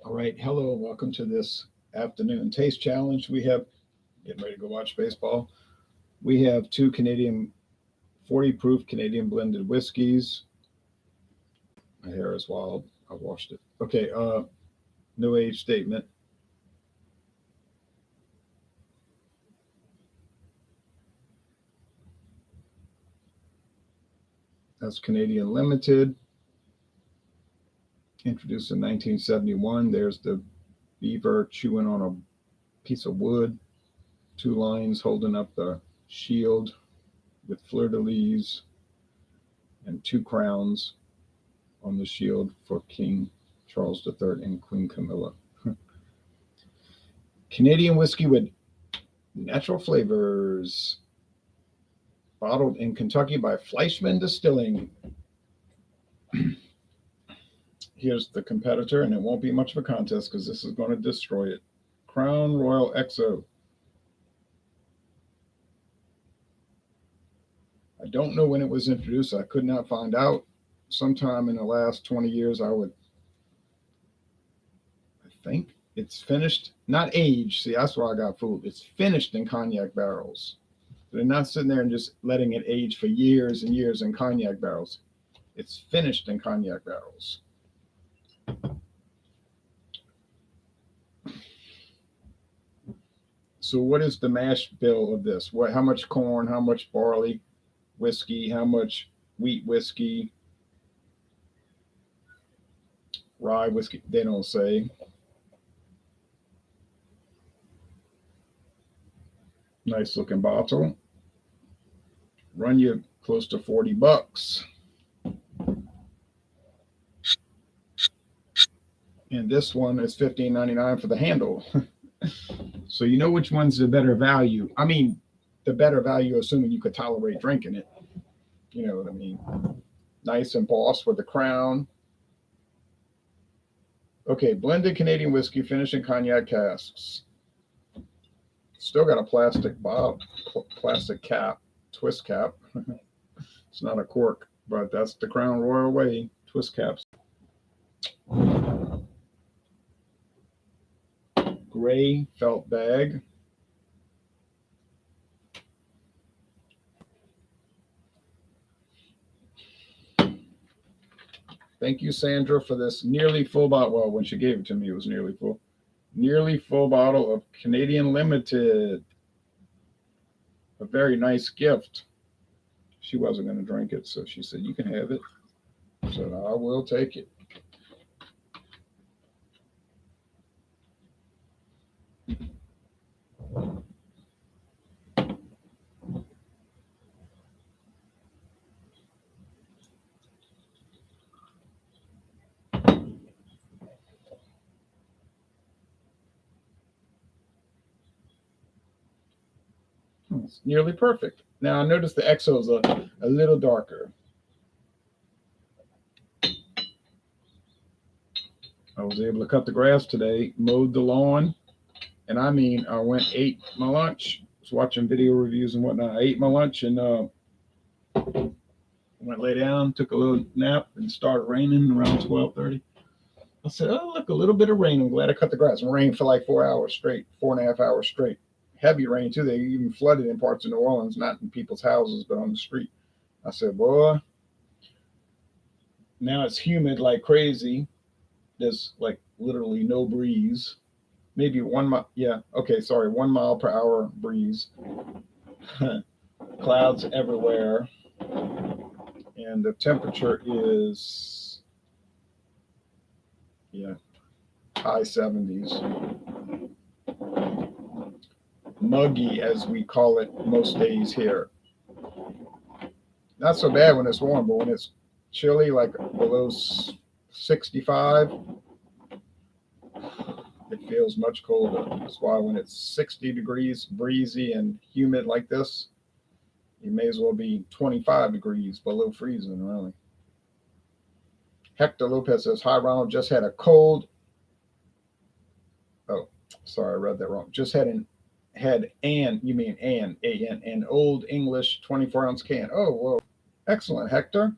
All right, hello, and welcome to this afternoon taste challenge. We have getting ready to go watch baseball. We have two Canadian 40 proof Canadian blended whiskeys. My hair is wild. I washed it. Okay, no age statement. That's Canadian Limited, introduced in 1971. There's the beaver chewing on a piece of wood, two lions holding up the shield with fleur de lis and two crowns on the shield for King Charles III and Queen Camilla. Canadian whiskey with natural flavors, bottled in Kentucky by Fleischmann Distilling. Here's the competitor, and it won't be much of a contest because this is going to destroy it. Crown Royal XO. I don't know when it was introduced. I could not find out. Sometime in the last 20 years, I think it's finished, not aged. See, that's where I got fooled. It's finished in cognac barrels. They're not sitting there and just letting it age for years and years in cognac barrels. It's finished in cognac barrels. So what is the mash bill of this? How much corn, how much barley whiskey, how much wheat whiskey, rye whiskey? They don't say. Nice looking bottle. Run you close to $40. And this one is $15.99 for the handle. So you know which one's the better value. I mean, the better value, assuming you could tolerate drinking it. You know what I mean? Nice embossed with the crown. Okay, blended Canadian whiskey, finished in cognac casks. Still got a plastic bottle, plastic cap, twist cap. It's not a cork, but that's the Crown Royal way, twist caps. Gray felt bag. Thank you, Sandra, for this nearly full bottle. Well, when she gave it to me, it was nearly full. Nearly full bottle of Canadian Limited. A very nice gift. She wasn't going to drink it, so she said, "You can have it." I said, "I will take it." It's nearly perfect. Now, I noticed the XO is a little darker. I was able to cut the grass today, mowed the lawn, and I mean, I ate my lunch, was watching video reviews and whatnot. I ate my lunch and went lay down, took a little nap, and started raining around 12:30. I said, "Oh, look, a little bit of rain. I'm glad I cut the grass." It rained for like 4 hours straight, 4.5 hours straight. Heavy rain too. They even flooded in parts of New Orleans, not in people's houses, but on the street. I said, "Boy, now it's humid like crazy. There's like literally no breeze. Maybe 1 mile. Yeah, okay, sorry, 1 mile per hour breeze. Clouds everywhere, and the temperature is high 70s. Muggy, as we call it most days here. Not so bad when it's warm, but when it's chilly, like below 65, it feels much colder. That's why when it's 60 degrees, breezy and humid like this, you may as well be 25 degrees below freezing, really. Hector Lopez says, "Hi, Ronald. Just had a cold." Oh, sorry, I read that wrong. Just had an Old English 24-ounce can. Oh, well, excellent, Hector.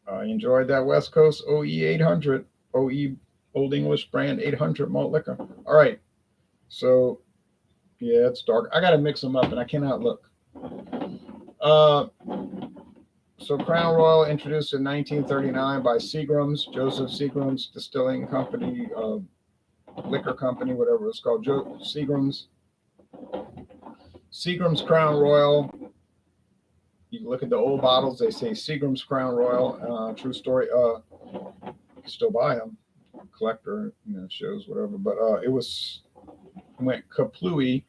I enjoyed that West Coast OE 800. OE Old English brand 800 malt liquor. All right. So, yeah, it's dark. I got to mix them up and I cannot look. So Crown Royal introduced in 1939 by Seagram's, Joseph Seagram's Distilling Company, liquor company, whatever it's called, Seagram's. Seagram's Crown Royal. You look at the old bottles, they say Seagram's Crown Royal. True story. You can still buy them, collector, shows, whatever. But went kaplooey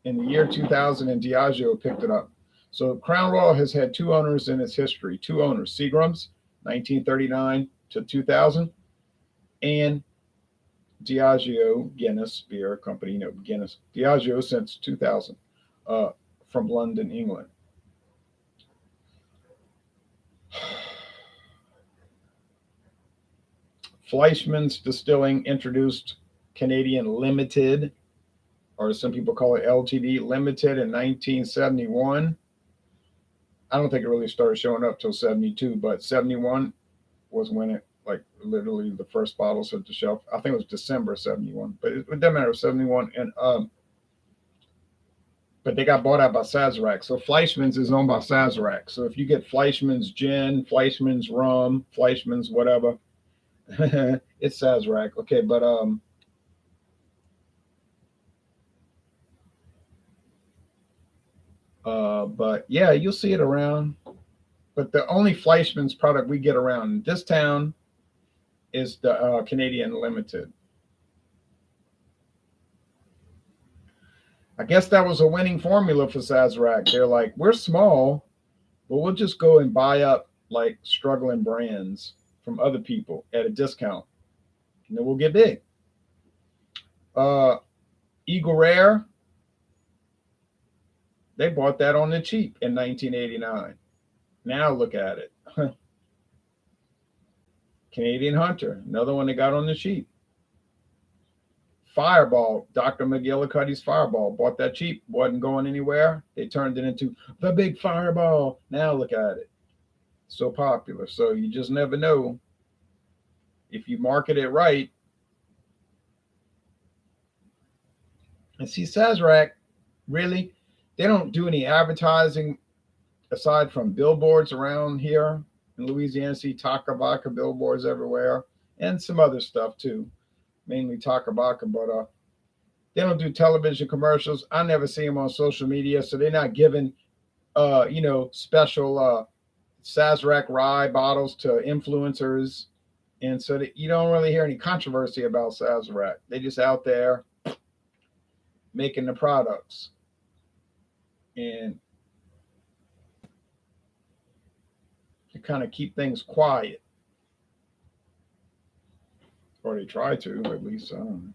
in the year 2000, and Diageo picked it up. So Crown Royal has had two owners in its history. Two owners, Seagram's, 1939 to 2000, and Diageo, Guinness Beer Company, Guinness, Diageo since 2000, from London, England. Fleischmann's Distilling introduced Canadian Limited, or some people call it LTD Limited, in 1971. I don't think it really started showing up till 72, but 71 was when it, like, literally the first bottles hit the shelf. I think it was December 71, but it doesn't matter, 71. And but they got bought out by Sazerac. So Fleischmann's is owned by Sazerac. So if you get Fleischmann's gin, Fleischmann's rum, Fleischmann's whatever, it's Sazerac. Okay, but yeah, you'll see it around. But the only Fleischmann's product we get around in this town is the Canadian Limited. I guess that was a winning formula for Sazerac. They're like, we're small, but we'll just go and buy up like struggling brands from other people at a discount, and then we'll get big. Eagle Rare, they bought that on the cheap in 1989. Now look at it. Canadian Hunter, another one they got on the cheap. Fireball, Dr. McGillicuddy's Fireball, bought that cheap, wasn't going anywhere. They turned it into the big Fireball. Now look at it. So popular. So you just never know if you market it right. And see, Sazerac, really, they don't do any advertising aside from billboards around here in Louisiana. See Taka Vodka billboards everywhere, and some other stuff too, mainly Taka Vodka, but they don't do television commercials. I never see them on social media, so they're not giving special Sazerac rye bottles to influencers, and so that you don't really hear any controversy about Sazerac. They just out there making the products, and to kind of keep things quiet, or they try to, at least. I don't know.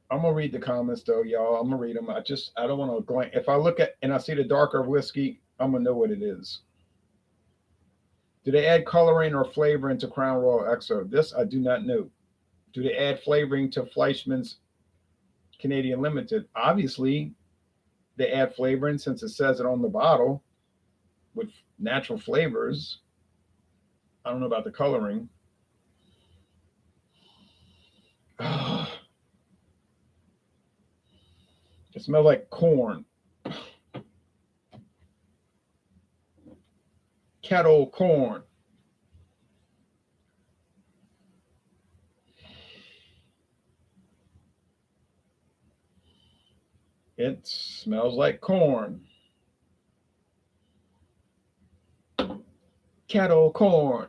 I'm gonna read the comments though, y'all. I'm gonna read them. I don't want to glance. If I look at and I see the darker whiskey, I'm gonna know what it is. Do they add coloring or flavoring to Crown Royal XO? This I do not know. Do they add flavoring to Fleischmann's Canadian Limited? Obviously, they add flavoring since it says it on the bottle with natural flavors. I don't know about the coloring. It smells like corn. Kettle corn. It smells like corn. Kettle corn.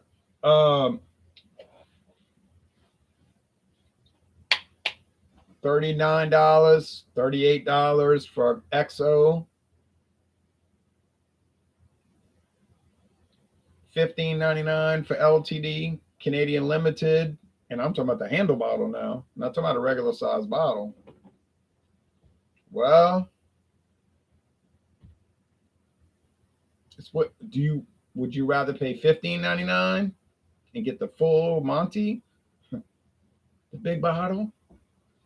$39, $38 for XO. $15.99 for LTD, Canadian Limited. And I'm talking about the handle bottle now. I'm not talking about a regular size bottle. Well, it's would you rather pay $15.99 and get the full Monty, the big bottle?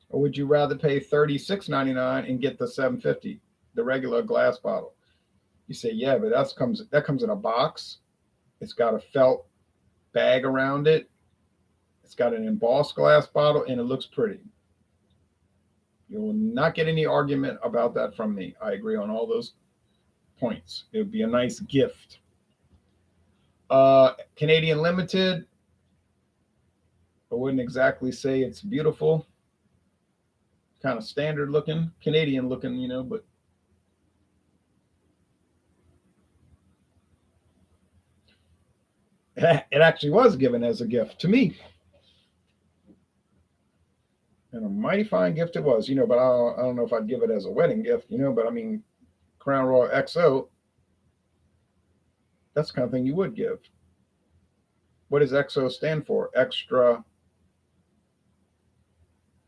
Or would you rather pay $36.99 and get the $7.50, the regular glass bottle? You say, yeah, but that comes in a box. It's got a felt bag around it. It's got an embossed glass bottle, and it looks pretty. You will not get any argument about that from me. I agree on all those points. It would be a nice gift. Canadian Limited, I wouldn't exactly say it's beautiful. Kind of standard looking, Canadian looking, but it actually was given as a gift to me. And a mighty fine gift it was, but I don't know if I'd give it as a wedding gift, but I mean, Crown Royal XO, that's the kind of thing you would give. What does XO stand for? Extra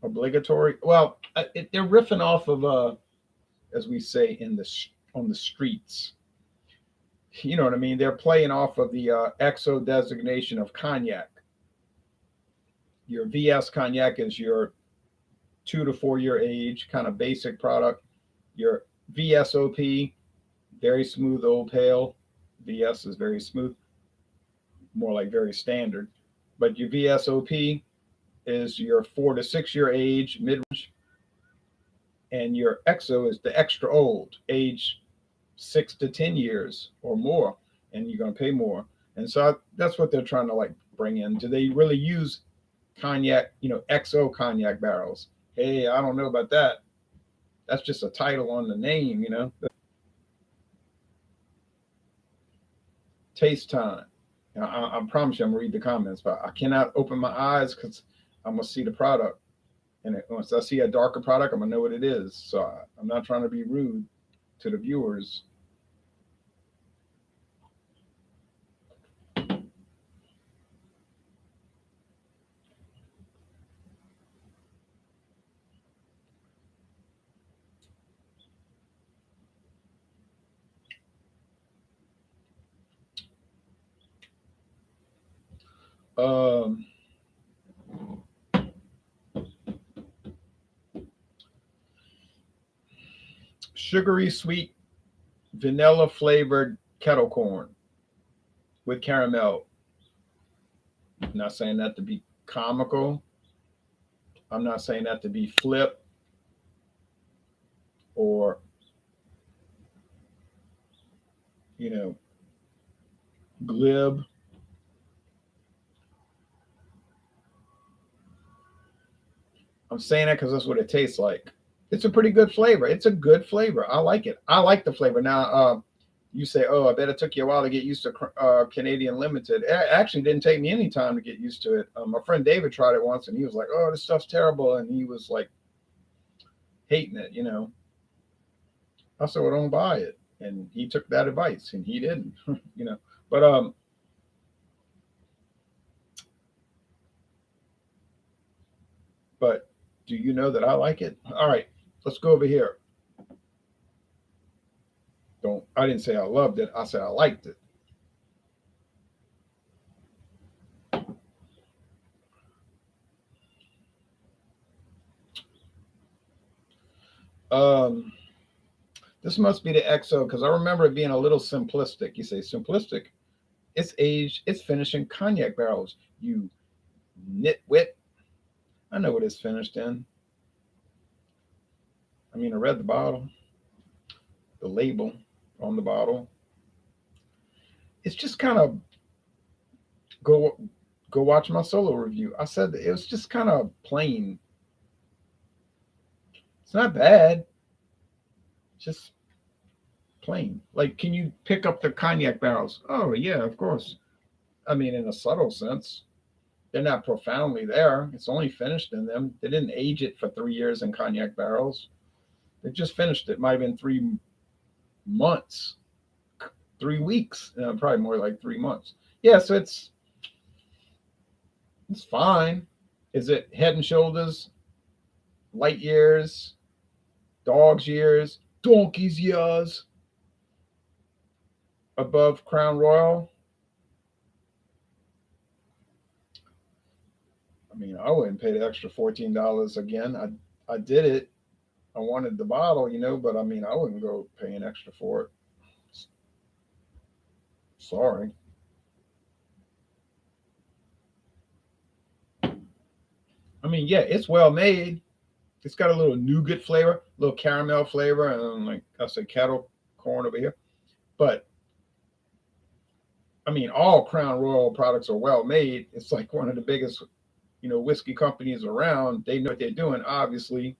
obligatory? Well, they're riffing off of, as we say on the streets. You know what I mean? They're playing off of the XO designation of cognac. Your VS cognac is your 2 to 4 year age kind of basic product. Your VSOP, very smooth old pale. VS is very smooth, more like very standard. But your VSOP is your 4 to 6 year age, mid range, and your XO is the extra old, age 6 to 10 years or more, and you're going to pay more. And so that's what they're trying to like bring in. Do they really use cognac, XO cognac barrels? Hey, I don't know about that. That's just a title on the name. Taste time. I promise you, I'm gonna read the comments, but I cannot open my eyes because I'm gonna see the product, and once I see a darker product, I'm gonna know what it is. So I'm not trying to be rude to the viewers. Um, Sugary sweet vanilla flavored kettle corn with caramel. I'm not saying that to be comical. I'm not saying that to be flip or you know glib. I'm saying that because that's what it tastes like. It's a pretty good flavor. It's a good flavor. I like it. I like the flavor. Now, you say, "Oh, I bet it took you a while to get used to Canadian Limited." It actually didn't take me any time to get used to it. My friend David tried it once, and he was like, "Oh, this stuff's terrible," and he was like hating it. I said, "Well, don't buy it," and he took that advice, and he didn't. you know. But but do you know that I like it? All right, let's go over here. Don't. I didn't say I loved it. I said I liked it. Um, this must be the XO because I remember it being a little simplistic. You say simplistic? It's aged. It's finished in cognac barrels. You nitwit. I know what it's finished in. I mean, I read the bottle, the label on the bottle. It's just kind of go go watch my solo review. I said it was just kind of plain. It's not bad. Just plain. Like, can you pick up the cognac barrels? Oh yeah, of course. I mean, in a subtle sense, they're not profoundly there. It's only finished in them. They didn't age it for 3 years in cognac barrels. They just finished it. Might have been 3 months, 3 weeks, probably more like 3 months. Yeah, so it's fine. Is it head and shoulders, light years, dog's years, donkey's years above Crown Royal? I mean, I wouldn't pay the extra $14 again. I did it. I wanted the bottle, but I mean, I wouldn't go pay an extra for it. Sorry. I mean, yeah, it's well made. It's got a little nougat flavor, a little caramel flavor, and like I said, kettle corn over here. But I mean, all Crown Royal products are well made. It's like one of the biggest, whiskey companies around. They know what they're doing. Obviously,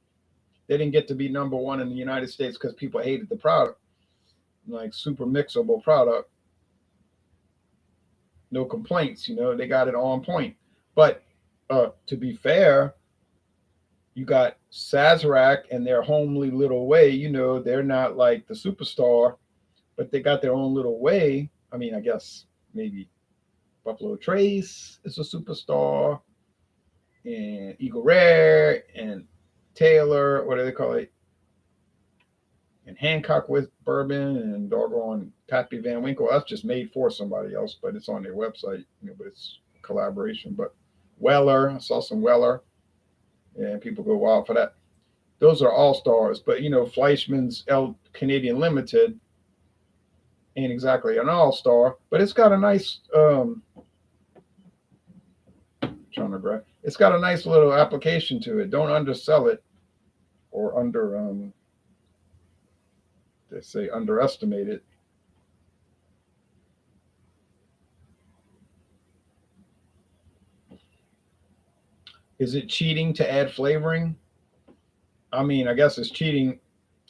they didn't get to be number one in the United States because people hated the product. Like super mixable product, no complaints. They got it on point. But to be fair, you got Sazerac and their homely little way. They're not like the superstar, but they got their own little way. I mean, I guess maybe Buffalo Trace is a superstar, and Eagle Rare, and Taylor, what do they call it? And Hancock with bourbon, and doggone Pappy Van Winkle. That's just made for somebody else, but it's on their website, but it's collaboration. But Weller, I saw some Weller, and people go wild for that. Those are all stars, but Fleischmann's Canadian Limited ain't exactly an all star, but it's got a nice it's got a nice little application to it. Don't undersell it or they say underestimate it. Is it cheating to add flavoring? I mean, I guess it's cheating,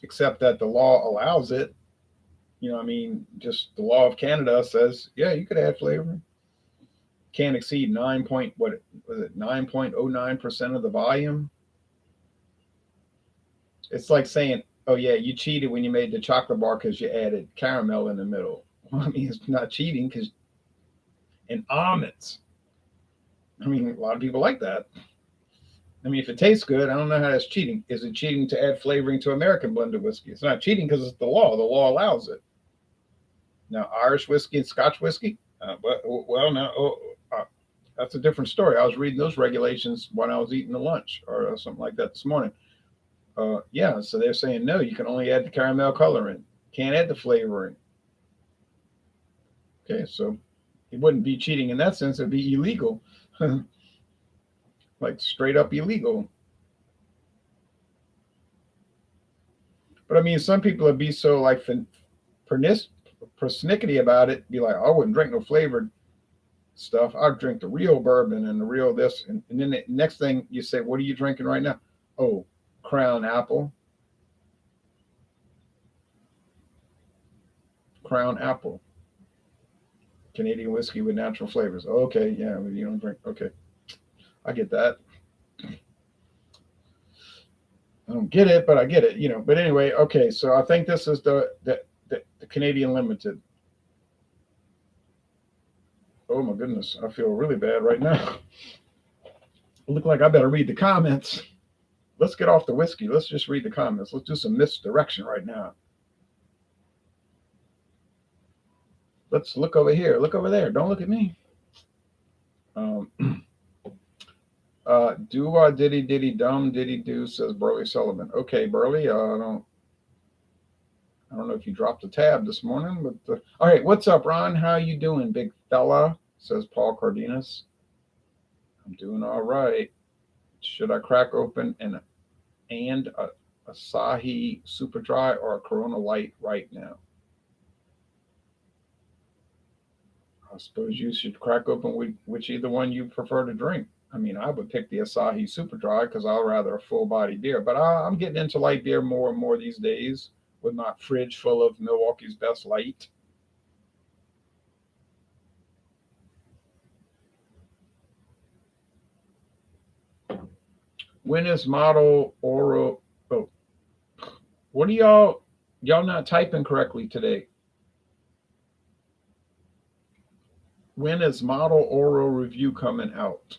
except that the law allows it. I mean, just the law of Canada says, yeah, you could add flavoring. Can't exceed 9.09% of the volume. It's like saying, oh yeah, you cheated when you made the chocolate bar because you added caramel in the middle. Well, I mean, it's not cheating because and almonds. I mean, a lot of people like that. I mean, if it tastes good, I don't know how that's cheating. Is it cheating to add flavoring to American blended whiskey? It's not cheating because it's the law. The law allows it. Now, Irish whiskey and Scotch whiskey, that's a different story. I was reading those regulations when I was eating the lunch or something like that this morning. Yeah, so they're saying no, you can only add the caramel coloring. Can't add the flavoring. Okay, so it wouldn't be cheating in that sense. It'd be illegal, like straight up illegal. But I mean, some people would be so like persnickety about it, be like, I wouldn't drink no flavored stuff. I'd drink the real bourbon and the real this. And then the next thing you say, what are you drinking right now? Oh, Crown Apple. Crown Apple. Canadian whiskey with natural flavors. Okay, yeah, you don't drink. Okay, I get that. I don't get it, but I get it. But anyway, okay. So I think this is the Canadian Limited. Oh my goodness, I feel really bad right now. It look like I better read the comments. Let's get off the whiskey. Let's just read the comments. Let's do some misdirection right now. Let's look over here. Look over there. Don't look at me. Do our diddy diddy dum diddy do, says Burley Sullivan. Okay, Burley. I don't know if you dropped a tab this morning, but all right. What's up, Ron? How you doing, big fella? Says Paul Cardenas. I'm doing all right. Should I crack open a Asahi Super Dry or a Corona Light right now? I suppose you should crack open which either one you prefer to drink. I mean, I would pick the Asahi Super Dry because I'll rather a full body beer. But I'm getting into light beer more and more these days with my fridge full of Milwaukee's Best Light. When is model Oro? Oh, what are y'all not typing correctly today? When is model Oro review coming out?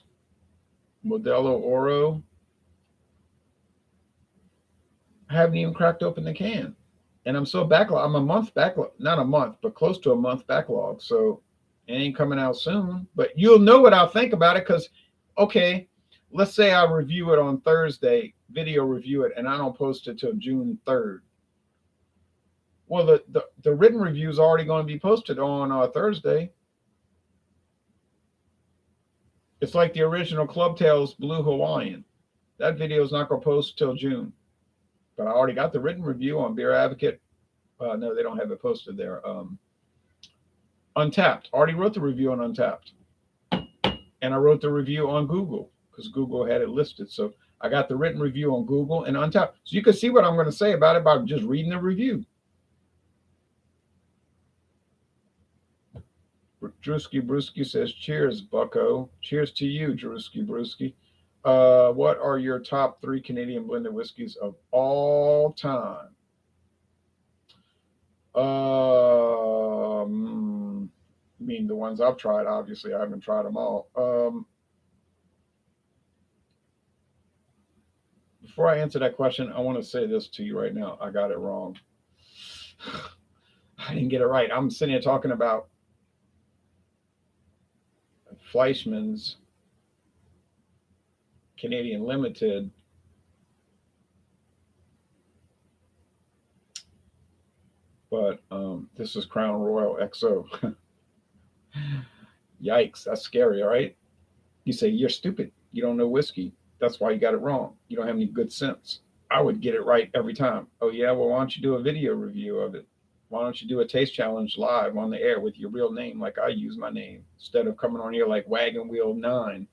Modelo Oro. I haven't even cracked open the can. And I'm so backlog. I'm a month backlog. Not a month, but close to a month backlog. So it ain't coming out soon. But you'll know what I'll think about it because, okay, let's say I review it on Thursday, video review it, and I don't post it till June 3rd. Well, the written review is already going to be posted on Thursday. It's like the original Club Tales Blue Hawaiian. That video is not going to post till June. But I already got the written review on Beer Advocate. No, they don't have it posted there. Untapped. Already wrote the review on Untapped. And I wrote the review on Google because Google had it listed. So I got the written review on Google and Untapped. So you can see what I'm going to say about it by just reading the review. Drewski Brewski says, cheers, bucko. Cheers to you, Drewski Brewski. What are your top 3 Canadian blended whiskeys of all time? I mean, the ones I've tried, obviously, I haven't tried them all. Before I answer that question, I want to say this to you right now. I got it wrong. I didn't get it right. I'm sitting here talking about Fleischmann's Canadian Limited. But this is Crown Royal XO. Yikes, that's scary, all right? You say, you're stupid. You don't know whiskey. That's why you got it wrong. You don't have any good sense. I would get it right every time. Oh, yeah? Well, why don't you do a video review of it? Why don't you do a taste challenge live on the air with your real name like I use my name instead of coming on here like Wagon Wheel 9?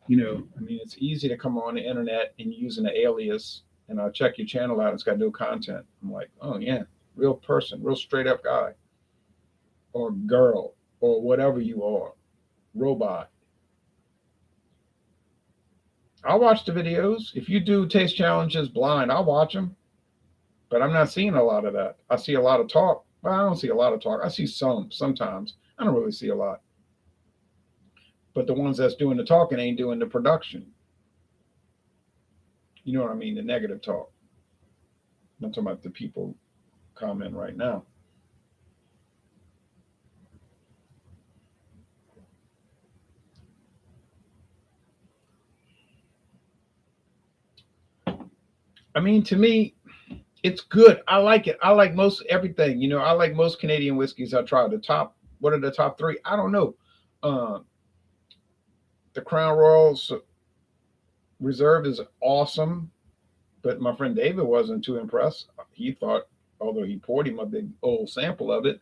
You know, I mean, it's easy to come on the internet and using an alias and I'll check your channel out. It's got no content. I'm like, oh, yeah, real person, real straight up guy or girl or whatever you are, robot. I'll watch the videos. If you do taste challenges blind, I'll watch them. But I'm not seeing a lot of that. I see a lot of talk. Well, I don't see a lot of talk. I see some sometimes. I don't really see a lot. But the ones that's doing the talking ain't doing the production. You know what I mean? The negative talk. I'm talking about the people comment right now. I mean, to me, it's good. I like it. I like most everything. You know, I like most Canadian whiskeys I tried. The top, what are the top 3? I don't know. The Crown Royals Reserve is awesome, but my friend David wasn't too impressed. He thought, although he poured him a big old sample of it,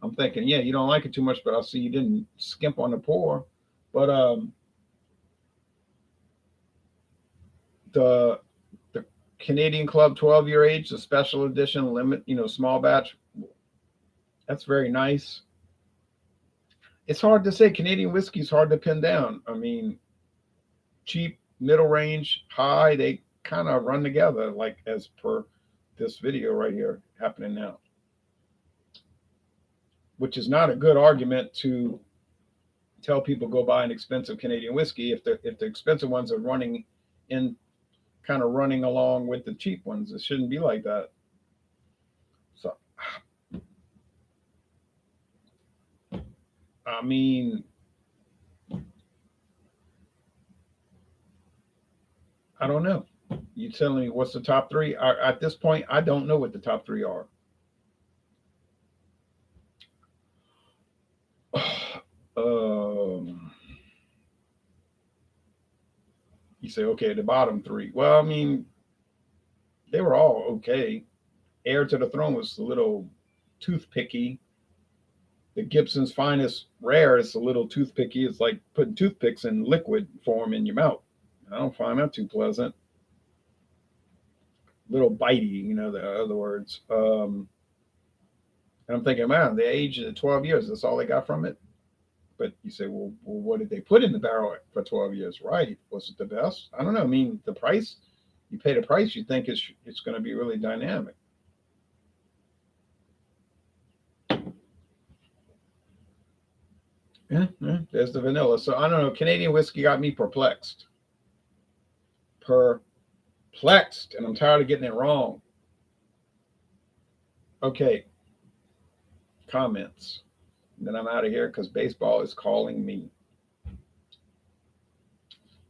I'm thinking, yeah, you don't like it too much, but I see you didn't skimp on the pour. But the Canadian Club 12-year age, the special edition limit, you know, small batch, that's very nice. It's hard to say. Canadian whiskey is hard to pin down. I mean, cheap, middle range, high, they kind of run together, like as per this video right here happening now, which is not a good argument to tell people go buy an expensive Canadian whiskey if the expensive ones are running in kind of running along with the cheap ones. It shouldn't be like that. So, I mean, I don't know. You telling me what's the top 3? At this point, I don't know what the top 3 are. You say, okay, the bottom 3. Well, I mean, they were all okay. Heir to the Throne was a little toothpicky. The Gibson's Finest Rare is a little toothpicky. It's like putting toothpicks in liquid form in your mouth. I don't find that too pleasant. Little bitey, you know, the other words. And I'm thinking, man, they aged at 12 years. That's all they got from it. But you say, well, what did they put in the barrel for 12 years? Right. Was it the best? I don't know. I mean, the price, you pay the price, you think it's going to be really dynamic. Yeah, there's the vanilla. So I don't know. Canadian whiskey got me perplexed. Perplexed. And I'm tired of getting it wrong. Okay. Comments. And then I'm out of here because baseball is calling me.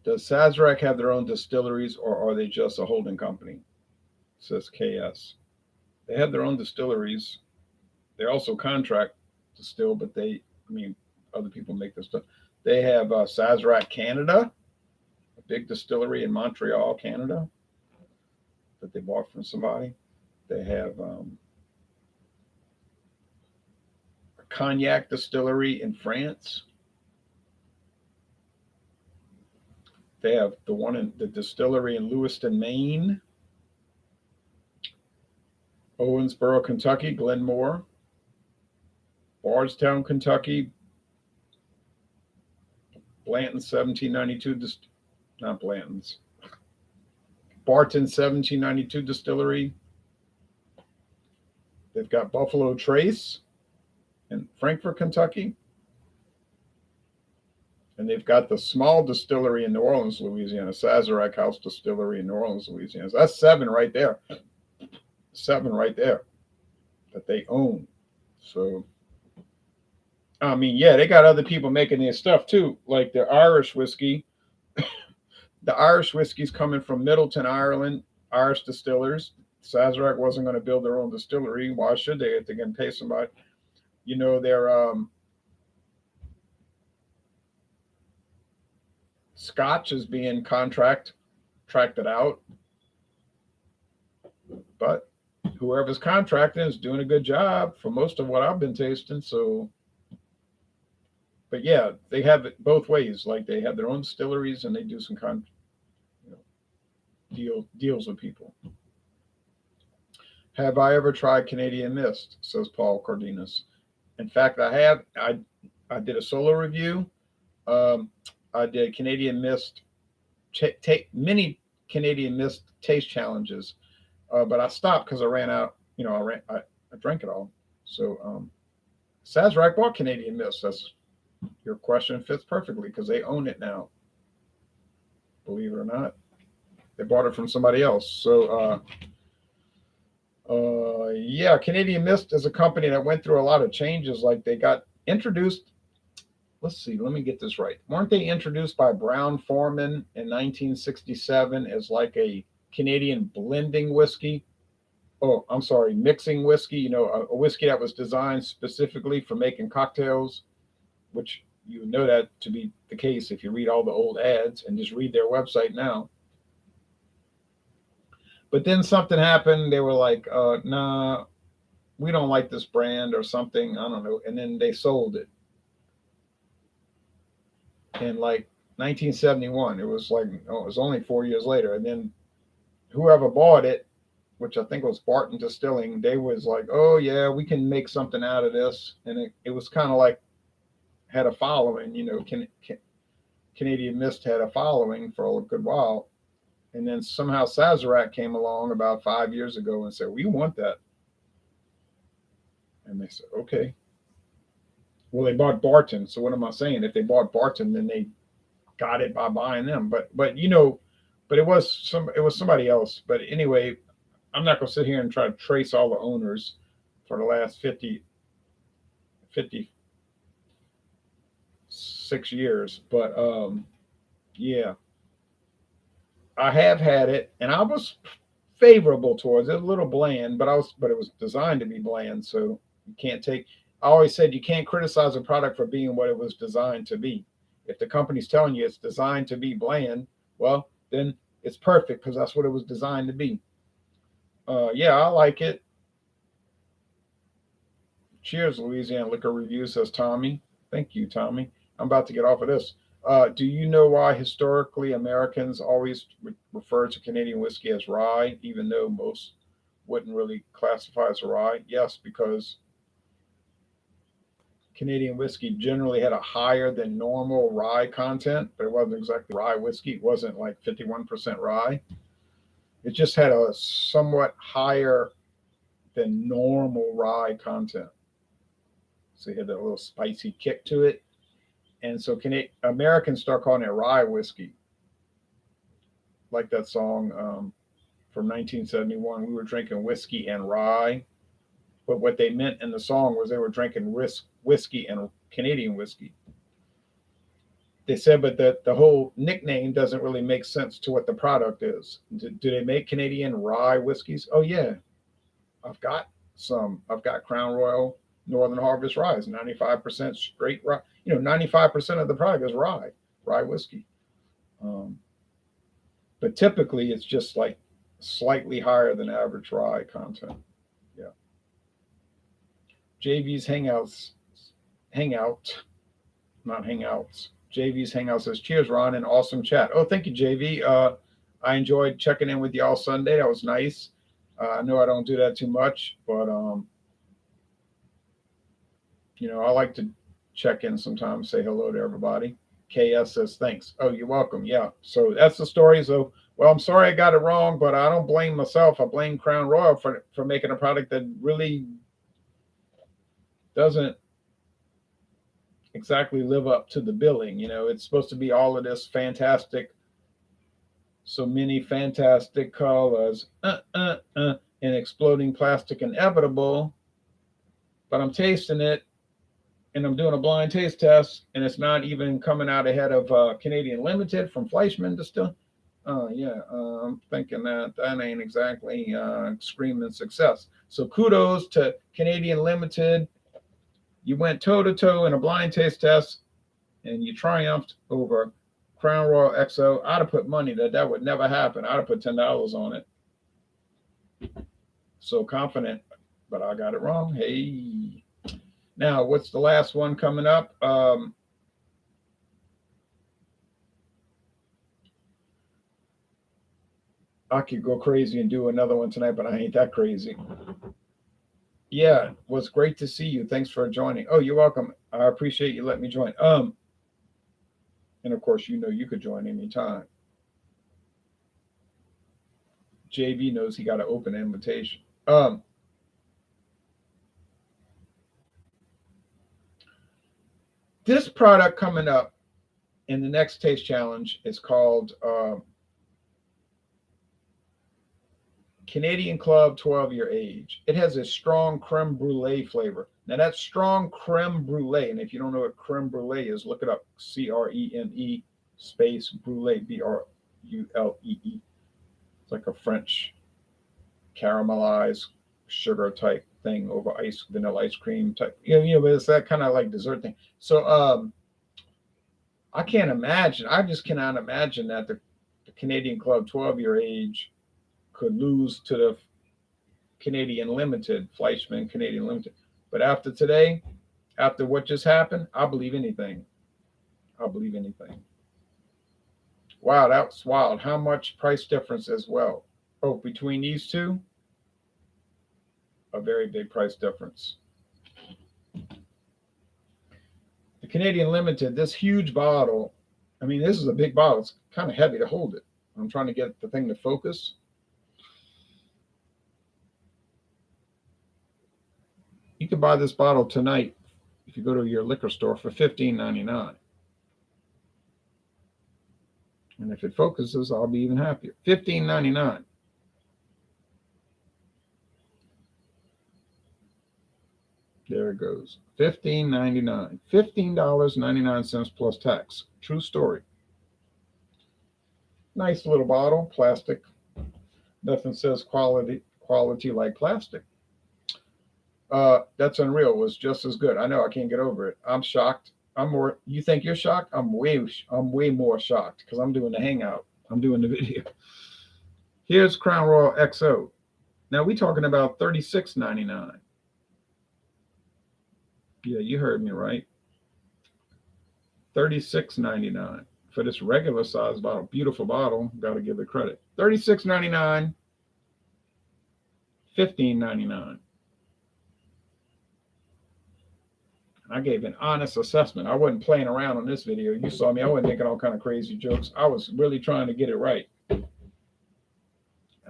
Does Sazerac have their own distilleries or are they just a holding company? Says KS. They have their own distilleries. They also contract distill, but other people make this stuff. They have Sazerac Canada, a big distillery in Montreal, Canada, that they bought from somebody. They have a cognac distillery in France. They have the one in the distillery in Lewiston, Maine, Owensboro, Kentucky, Glenmore, Bardstown, Kentucky, Blanton 1792, not Blanton's, Barton 1792 distillery. They've got Buffalo Trace in Frankfort, Kentucky. And they've got the small distillery in New Orleans, Louisiana, Sazerac House Distillery in New Orleans, Louisiana. So that's 7 right there. 7 right there that they own. So, yeah, they got other people making their stuff too, like the Irish whiskey. The Irish whiskey's coming from Middleton, Ireland, Irish distillers. Sazerac wasn't going to build their own distillery. Why should they if they're going to pay somebody? Their Scotch is being contracted out, but whoever's contracting is doing a good job for most of what I've been tasting. So, but yeah, they have it both ways. Like they have their own distilleries and they do some deals with people. Have I ever tried Canadian Mist? Says Paul Cardenas. In fact, I have. I did a solo review. I did Canadian Mist, mini Canadian Mist taste challenges, but I stopped because I ran out. I drank it all. So Sazerac bought Canadian Mist. That's your question fits perfectly because they own it now. Believe it or not, they bought it from somebody else. So yeah, Canadian Mist is a company that went through a lot of changes. Like they got introduced. Let's see, let me get this right. Weren't they introduced by Brown-Forman in 1967 as like a Canadian blending whiskey? Oh, I'm sorry, mixing whiskey, a whiskey that was designed specifically for making cocktails, which you know that to be the case if you read all the old ads and just read their website now. But then something happened. They were like, nah, we don't like this brand or something. I don't know. And then they sold it. In like 1971, it was only 4 years later. And then whoever bought it, which I think was Barton Distilling, they was like, oh yeah, we can make something out of this. And it was kind of like had a following, Canadian Mist had a following for a good while. And then somehow Sazerac came along about 5 years ago and said, we want that. And they said, okay. Well, they bought Barton. So what am I saying? If they bought Barton, then they got it by buying them. But it was somebody else. But anyway, I'm not going to sit here and try to trace all the owners for the last 56 years. But yeah, I have had it, and I was favorable towards it. A little bland, but it was designed to be bland. So you can't take. I always said you can't criticize a product for being what it was designed to be. If the company's telling you it's designed to be bland, well, then it's perfect because that's what it was designed to be. Yeah, I like it. Cheers, Louisiana Liquor Review, says Tommy. Thank you, Tommy. I'm about to get off of this. Do you know why historically Americans always refer to Canadian whiskey as rye, even though most wouldn't really classify as a rye? Yes, because Canadian whiskey generally had a higher than normal rye content, but it wasn't exactly rye whiskey. It wasn't like 51% rye. It just had a somewhat higher than normal rye content. So it had that little spicy kick to it. And so Americans start calling it rye whiskey. Like that song from 1971, we were drinking whiskey and rye. But what they meant in the song was they were drinking whiskey and Canadian whiskey. They said, but the whole nickname doesn't really make sense to what the product is. Do they make Canadian rye whiskeys? Oh, yeah. I've got Crown Royal Northern Harvest Rye, 95% straight rye. 95% of the product is rye whiskey. Um, but typically it's just like slightly higher than average rye content. Yeah. JV's hangout, not hangouts. JV's hangout says, "Cheers, Ron, and awesome chat." Oh, thank you, JV. I enjoyed checking in with y'all Sunday. That was nice. I know I don't do that too much, but I like to check in sometimes, say hello to everybody. KS says thanks. Oh, you're welcome. Yeah. So that's the story. So, well, I'm sorry I got it wrong, but I don't blame myself. I blame Crown Royal for making a product that really doesn't exactly live up to the billing. It's supposed to be all of this fantastic, so many fantastic colors, and exploding plastic inevitable. But I'm tasting it, and I'm doing a blind taste test, and it's not even coming out ahead of Canadian Limited from Fleischmann Distill. Yeah, I'm thinking that ain't exactly screaming success. So kudos to Canadian Limited. You went toe to toe in a blind taste test, and you triumphed over Crown Royal XO. I'd have put money that would never happen. I'd have put $10 on it. So confident, but I got it wrong. Hey. Now, what's the last one coming up? I could go crazy and do another one tonight, but I ain't that crazy. Yeah, it was great to see you. Thanks for joining. Oh, you're welcome. I appreciate you letting me join. And of course, you could join anytime. JV knows he got an open invitation. This product coming up in the next taste challenge is called Canadian Club 12-year age. It has a strong creme brulee flavor. Now that's strong creme brulee, and if you don't know what creme brulee is, look it up. CREME space brulee, BRULEE. It's like a French caramelized sugar type thing over vanilla ice cream type. But it's that kind of like dessert thing. So I can't imagine. I just cannot imagine that the Canadian Club 12-year age could lose to the Canadian Limited, Fleischmann Canadian Limited. But after today, after what just happened, I believe anything. I'll believe anything. Wow, that's wild. How much price difference as well? Oh, between these two? A very big price difference. The Canadian Limited, this huge bottle, I mean, this is a big bottle. It's kind of heavy to hold it. I'm trying to get the thing to focus. You can buy this bottle tonight if you go to your liquor store for $15.99. And if it focuses, I'll be even happier. $15.99. There it goes. $15.99. $15.99 plus tax. True story. Nice little bottle, plastic. Nothing says quality like plastic. That's unreal. It was just as good. I know. I can't get over it. I'm shocked. You think you're shocked? I'm way more shocked because I'm doing the hangout. I'm doing the video. Here's Crown Royal XO. Now we talking about $36.99. Yeah, you heard me right. $36.99 for this regular size bottle. Beautiful bottle. Got to give it credit. $36.99. $15.99. I gave an honest assessment. I wasn't playing around on this video. You saw me. I wasn't making all kind of crazy jokes. I was really trying to get it right. And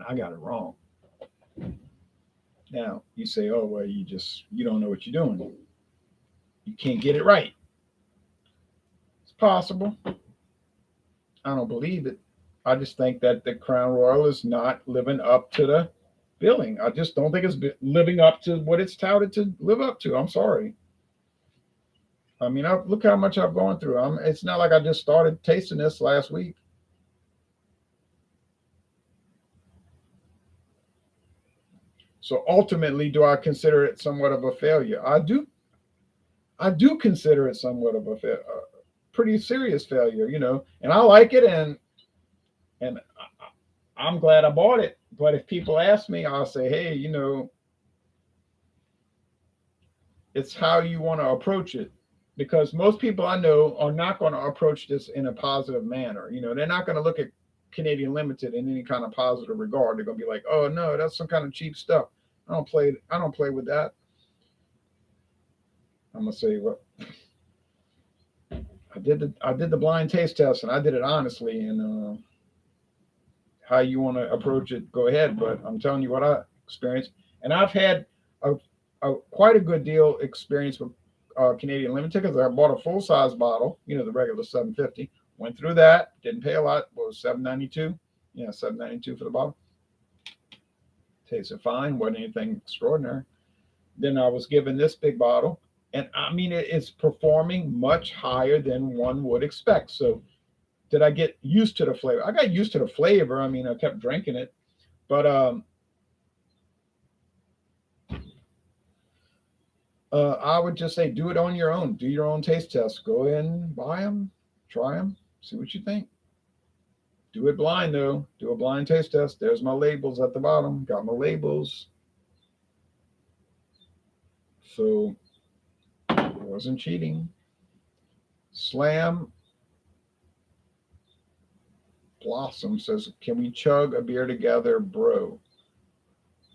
I got it wrong. Now, you say, oh, well, you don't know what you're doing. You can't get it right. It's possible. I don't believe it. I just think that the Crown Royal is not living up to the billing. I just don't think it's living up to what it's touted to live up to. I'm sorry. I mean, look how much I've gone through. It's not like I just started tasting this last week. So ultimately, do I consider it somewhat of a failure? I do consider it somewhat of a pretty serious failure, and I like it, and I'm glad I bought it. But if people ask me, I'll say, hey, it's how you want to approach it. Because most people I know are not going to approach this in a positive manner. They're not going to look at Canadian Limited in any kind of positive regard. They're going to be like, oh no, that's some kind of cheap stuff. I don't play with that. I'm gonna say, well, I did the blind taste test, and I did it honestly. And how you want to approach it, go ahead. But I'm telling you what I experienced, and I've had a, quite a good deal experience with Canadian Limited because I bought a full size bottle, the regular 750. Went through that, didn't pay a lot. What was 792? Yeah, 792 for the bottle. Tasted fine, wasn't anything extraordinary. Then I was given this big bottle, and I mean it's performing much higher than one would expect. So did I get used to the flavor? I got used to the flavor. I mean, I kept drinking it, but I would just say do it on your own. Do your own taste test. Go in, buy them, try them, see what you think. Do it blind though. Do a blind taste test. There's my labels at the bottom. Got my labels. So it wasn't cheating. Slam Blossom says, "Can we chug a beer together, bro?"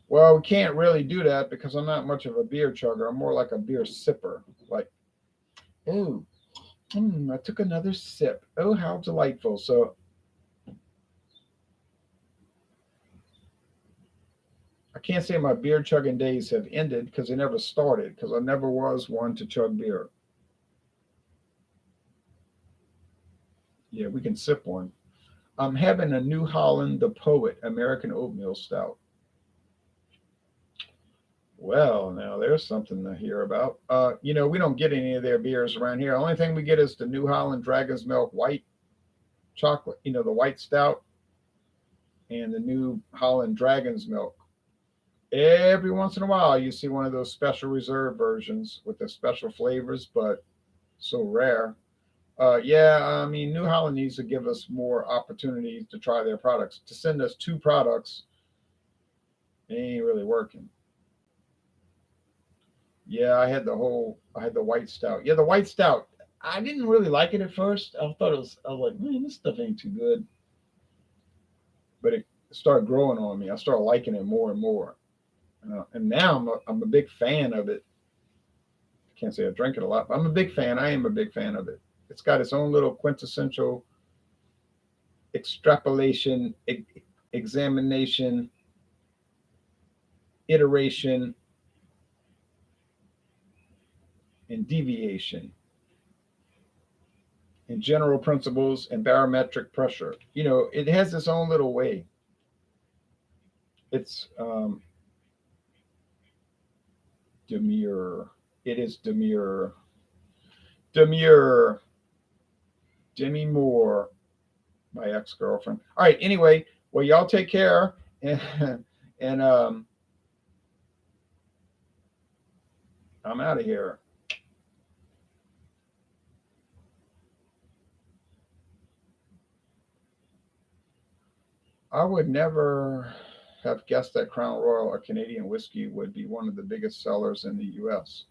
Well, we can't really do that because I'm not much of a beer chugger. I'm more like a beer sipper. Like, oh, I took another sip. Oh, how delightful. So I can't say my beer chugging days have ended because they never started because I never was one to chug beer. Yeah, we can sip one. I'm having a New Holland the Poet American Oatmeal Stout. Well, now there's something to hear about. We don't get any of their beers around here. The only thing we get is the New Holland Dragon's Milk White Chocolate, the white stout, and the New Holland Dragon's Milk. Every once in a while, you see one of those special reserve versions with the special flavors, but so rare. Yeah, I mean, New Holland needs to give us more opportunities to try their products. To send us two products, it ain't really working. Yeah, I had the white stout. Yeah, the white stout. I didn't really like it at first. I was like, man, this stuff ain't too good. But it started growing on me. I started liking it more and more. And now I'm a big fan of it. I can't say I drink it a lot, but I'm a big fan. I am a big fan of it. It's got its own little quintessential extrapolation, examination, iteration, and deviation, and general principles and barometric pressure. It has its own little way. It's demure. It is demure. Demure. Demi Moore, my ex girlfriend. All right. Anyway, well, y'all take care, and I'm out of here. I would never have guessed that Crown Royal, a Canadian whiskey, would be one of the biggest sellers in the U.S.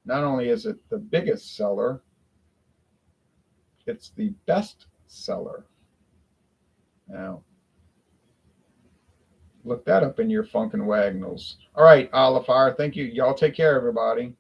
Not only is it the biggest seller, it's the best seller. Now, look that up in your Funkin' Wagnalls. All right, Oliver, thank you. Y'all take care, everybody.